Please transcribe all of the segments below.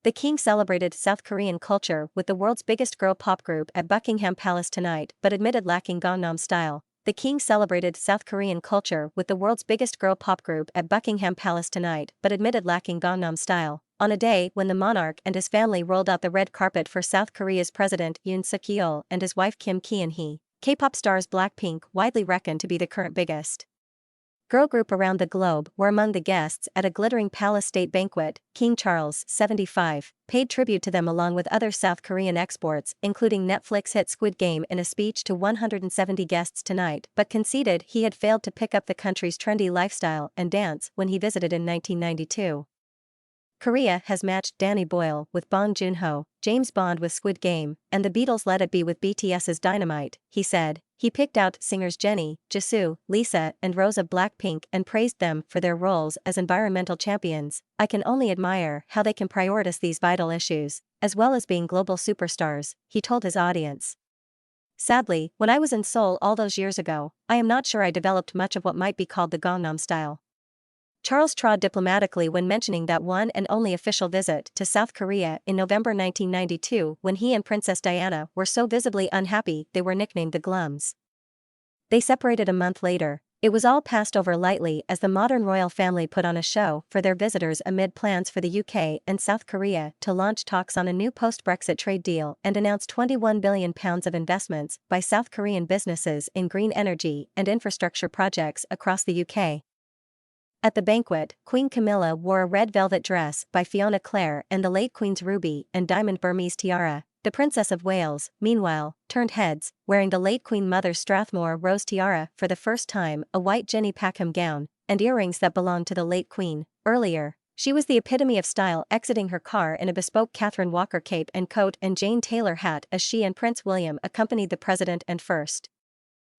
The king celebrated South Korean culture with the world's biggest girl pop group at Buckingham Palace tonight but admitted lacking Gangnam Style. The king celebrated South Korean culture with the world's biggest girl pop group at Buckingham Palace tonight but admitted lacking Gangnam Style, on a day when the monarch and his family rolled out the red carpet for South Korea's President Yoon Yeol and his wife Kim Keon Hee. K-pop stars Blackpink, widely reckoned to be the current biggest girl group around the globe, were among the guests at a glittering palace state banquet. King Charles, 75, paid tribute to them along with other South Korean exports, including Netflix hit Squid Game, in a speech to 170 guests tonight, but conceded he had failed to pick up the country's trendy lifestyle and dance when he visited in 1992. Korea has matched Danny Boyle with Bong Joon-ho, James Bond with Squid Game, and the Beatles' Let It Be with BTS's Dynamite, he said. He picked out singers Jennie, Jisoo, Lisa, and Rose of Blackpink and praised them for their roles as environmental champions. I can only admire how they can prioritize these vital issues, as well as being global superstars, he told his audience. Sadly, when I was in Seoul all those years ago, I am not sure I developed much of what might be called the Gangnam Style. Charles trod diplomatically when mentioning that one and only official visit to South Korea in November 1992, when he and Princess Diana were so visibly unhappy they were nicknamed the Glums. They separated a month later. It was all passed over lightly as the modern royal family put on a show for their visitors amid plans for the UK and South Korea to launch talks on a new post-Brexit trade deal and announce £21 billion of investments by South Korean businesses in green energy and infrastructure projects across the UK. At the banquet, Queen Camilla wore a red velvet dress by Fiona Clare and the late Queen's ruby and diamond Burmese tiara. The Princess of Wales, meanwhile, turned heads, wearing the late Queen Mother's Strathmore rose tiara for the first time, a white Jenny Packham gown, and earrings that belonged to the late Queen. Earlier, she was the epitome of style, exiting her car in a bespoke Catherine Walker cape and coat and Jane Taylor hat as she and Prince William accompanied the President and First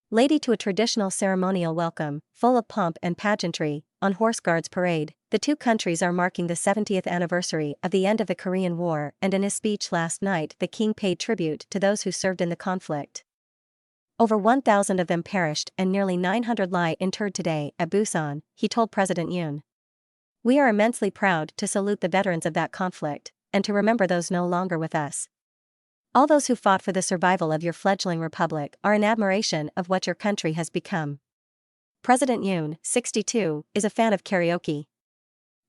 Lady to a traditional ceremonial welcome, full of pomp and pageantry, on Horse Guards Parade. The two countries are marking the 70th anniversary of the end of the Korean War, and in his speech last night the king paid tribute to those who served in the conflict. Over 1,000 of them perished and nearly 900 lie interred today at Busan, he told President Yoon. We are immensely proud to salute the veterans of that conflict, and to remember those no longer with us. All those who fought for the survival of your fledgling republic are in admiration of what your country has become. President Yoon, 62, is a fan of karaoke.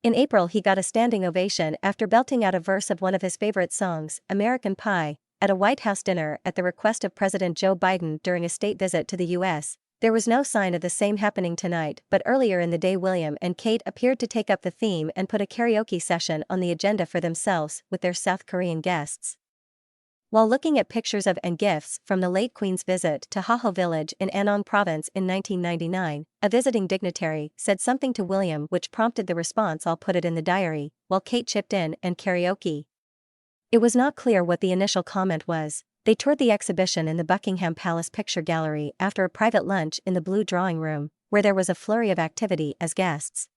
In April he got a standing ovation after belting out a verse of one of his favorite songs, American Pie, at a White House dinner at the request of President Joe Biden during a state visit to the U.S. There was no sign of the same happening tonight, but earlier in the day William and Kate appeared to take up the theme and put a karaoke session on the agenda for themselves with their South Korean guests. While looking at pictures of and gifts from the late Queen's visit to Haho Village in Anong Province in 1999, a visiting dignitary said something to William which prompted the response, "I'll put it in the diary," while Kate chipped in, "and karaoke." It was not clear what the initial comment was. They toured the exhibition in the Buckingham Palace Picture Gallery after a private lunch in the Blue Drawing Room, where there was a flurry of activity as guests